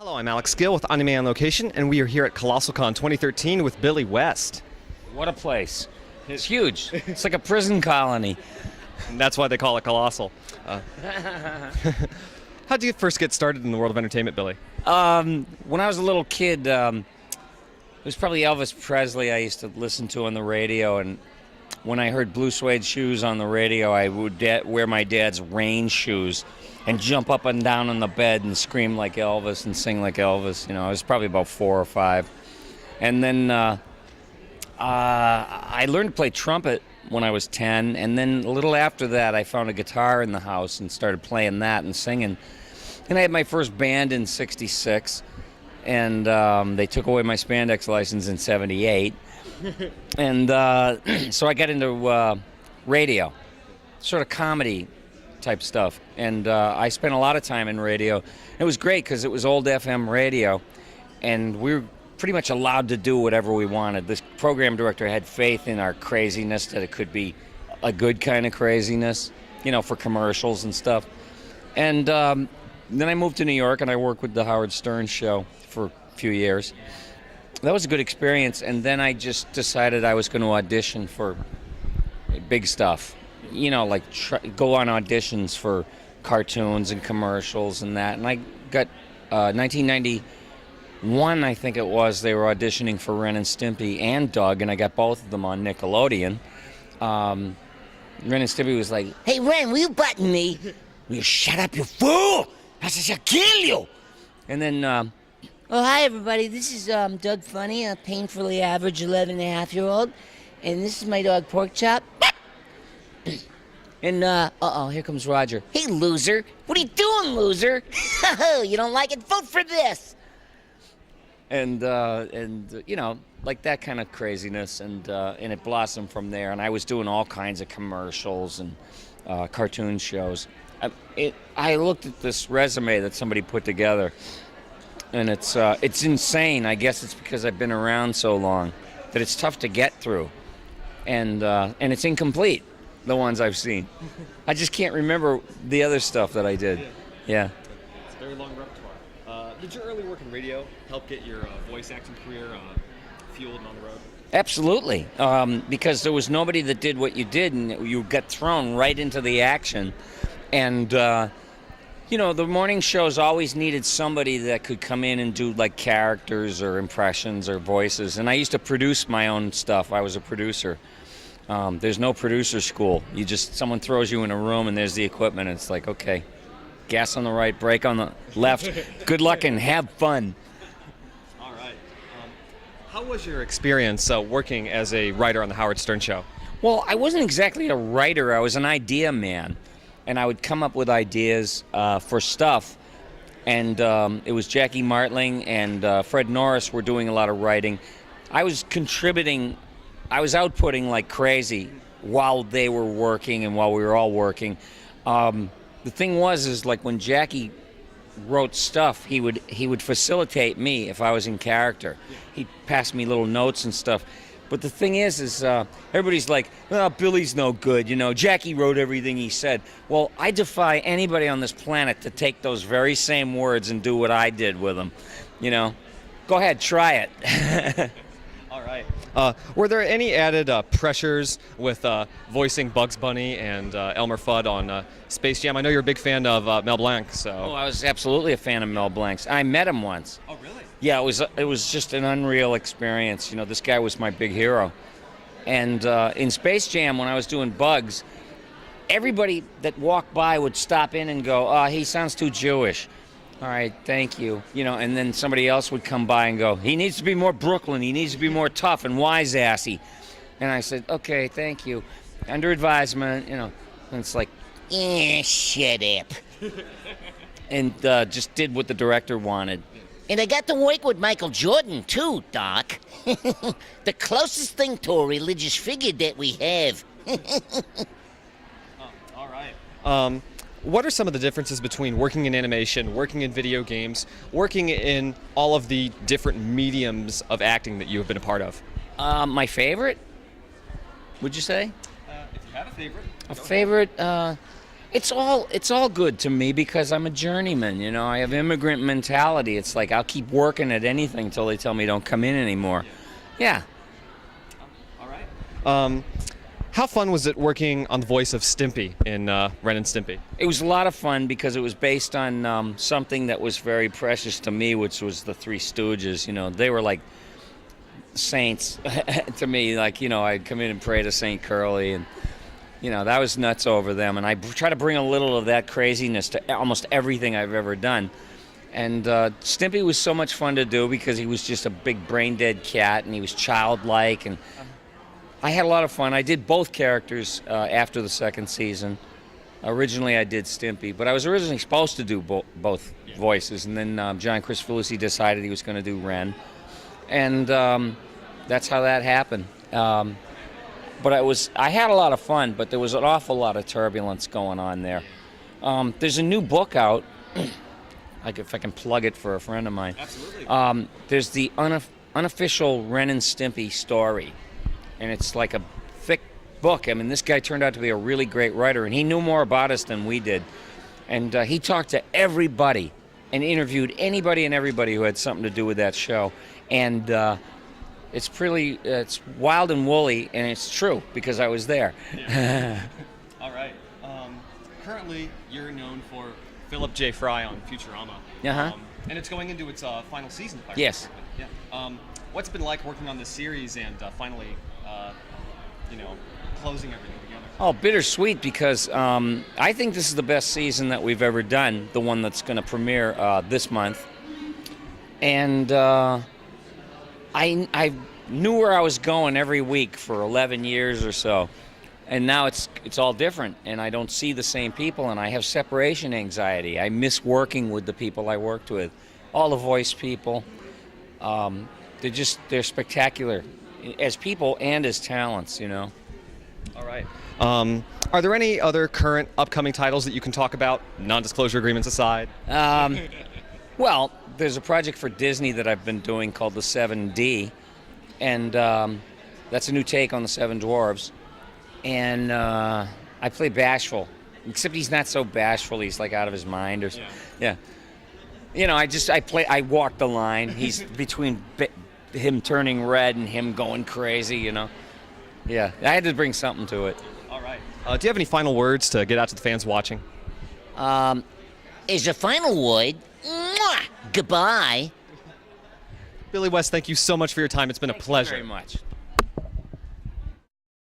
Hello, I'm Alex Gill with Anime on Location, and we are here at Colossalcon 2013 with Billy West. What a place. It's huge. It's like a prison colony. And that's why they call it Colossal. How did you first get started in the world of entertainment, Billy? When I was a little kid, it was probably Elvis Presley I used to listen to on the radio, and when I heard Blue Suede Shoes on the radio, I would wear my dad's rain shoes and jump up and down on the bed and scream like Elvis and sing like Elvis. You know, I was probably about 4 or 5. And then I learned to play trumpet when I was 10, and then a little after that I found a guitar in the house and started playing that and singing. And I had my first band in '66, and they took away my spandex license in '78. And so I got into radio, sort of comedy type stuff, and I spent a lot of time in radio. It was great because it was old FM radio, and we were pretty much allowed to do whatever we wanted. This program director had faith in our craziness, that it could be a good kind of craziness, you know, for commercials and stuff. And then I moved to New York, and I worked with the Howard Stern show for a few years. That was a good experience, and then I just decided I was going to audition for big stuff. You know, like go on auditions for cartoons and commercials and that. And I got 1991, I think it was, they were auditioning for Ren and Stimpy and Doug, and I got both of them on Nickelodeon. Ren and Stimpy was like, "Hey, Ren, will you button me?" "Will you shut up, you fool? I shall kill you." And then, Oh, hi, everybody. This is Doug Funny, a painfully average 11-and-a-half-year-old. And this is my dog, Porkchop. And, here comes Roger. "Hey, loser. What are you doing, loser? You don't like it? Vote for this." and you know, like that kind of craziness, and it blossomed from there. And I was doing all kinds of commercials and cartoon shows. I looked at this resume that somebody put together, and it's insane. I guess it's because I've been around so long that it's tough to get through, and it's incomplete, the ones I've seen. I just can't remember the other stuff that I did. Yeah. It's a very long repertoire. Did your early work in radio help get your voice acting career fueled and on the road? Absolutely, because there was nobody that did what you did, and you got thrown right into the action. And you know, the morning shows always needed somebody that could come in and do like characters or impressions or voices. And I used to produce my own stuff. I was a producer. There's no producer school. Someone throws you in a room and there's the equipment, and it's like, okay, gas on the right, brake on the left. Good luck and have fun. All right. How was your experience working as a writer on the Howard Stern show? Well, I wasn't exactly a writer. I was an idea man. And I would come up with ideas for stuff. And it was Jackie Martling and Fred Norris were doing a lot of writing. I was contributing. I was outputting like crazy while they were working and while we were all working. The thing is like when Jackie wrote stuff, he would facilitate me if I was in character. He'd pass me little notes and stuff. But the thing is everybody's like, "Oh, Billy's no good, you know, Jackie wrote everything he said." Well, I defy anybody on this planet to take those very same words and do what I did with them, you know. Go ahead, try it. All right. Were there any added pressures with voicing Bugs Bunny and Elmer Fudd on Space Jam? I know you're a big fan of Mel Blanc, so... Oh, I was absolutely a fan of Mel Blanc's. I met him once. Oh, really? Yeah, it was just an unreal experience. You know, this guy was my big hero. And in Space Jam, when I was doing Bugs, everybody that walked by would stop in and go, "Oh, he sounds too Jewish." "All right, thank you." You know, and then somebody else would come by and go, "He needs to be more Brooklyn. He needs to be more tough and wise-assy." And I said, "Okay, thank you. Under advisement," you know. And it's like, shut up. And just did what the director wanted. And I got to work with Michael Jordan, too, Doc. The closest thing to a religious figure that we have. All right. What are some of the differences between working in animation, working in video games, working in all of the different mediums of acting that you have been a part of? My favorite, would you say? If you have a favorite. A favorite, It's all good to me because I'm a journeyman, you know. I have immigrant mentality. It's like I'll keep working at anything until they tell me don't come in anymore. Yeah. All right. How fun was it working on the voice of Stimpy in Ren and Stimpy? It was a lot of fun because it was based on something that was very precious to me, which was the Three Stooges. You know, they were like saints to me. Like, you know, I'd come in and pray to St. Curly, and you know, that was nuts over them. And I try to bring a little of that craziness to almost everything I've ever done. And Stimpy was so much fun to do because he was just a big brain-dead cat, and he was childlike, and I had a lot of fun. I did both characters after the second season. Originally, I did Stimpy, but I was originally supposed to do both voices, and then John Cristofalusi decided he was going to do Ren, and that's how that happened. But I had a lot of fun, but there was an awful lot of turbulence going on there. There's a new book out, if I can plug it for a friend of mine. Absolutely. There's the unofficial Ren and Stimpy story. And it's like a thick book. I mean, this guy turned out to be a really great writer, and he knew more about us than we did. And he talked to everybody and interviewed anybody and everybody who had something to do with that show. And it's wild and woolly, and it's true because I was there. Yeah. All right. Currently, you're known for Philip J. Fry on Futurama. Uh-huh. And it's going into its final season. If I Yes. remember. Yeah. What's it been like working on this series and finally, closing everything together? Oh, bittersweet because I think this is the best season that we've ever done, the one that's going to premiere this month. And I knew where I was going every week for 11 years or so. And now it's all different, and I don't see the same people, and I have separation anxiety. I miss working with the people I worked with. All the voice people, they're spectacular as people and as talents, you know. All right. Are there any other current upcoming titles that you can talk about, non-disclosure agreements aside? Well, there's a project for Disney that I've been doing called the 7D, and that's a new take on the Seven Dwarves. And I play Bashful, except he's not so bashful. He's like out of his mind, or yeah. You know, I walk the line. He's between him turning red and him going crazy. You know, yeah. I had to bring something to it. All right. Do you have any final words to get out to the fans watching? Is the final word, mwah, goodbye. Billy West, thank you so much for your time. It's been a pleasure. Thank you very much.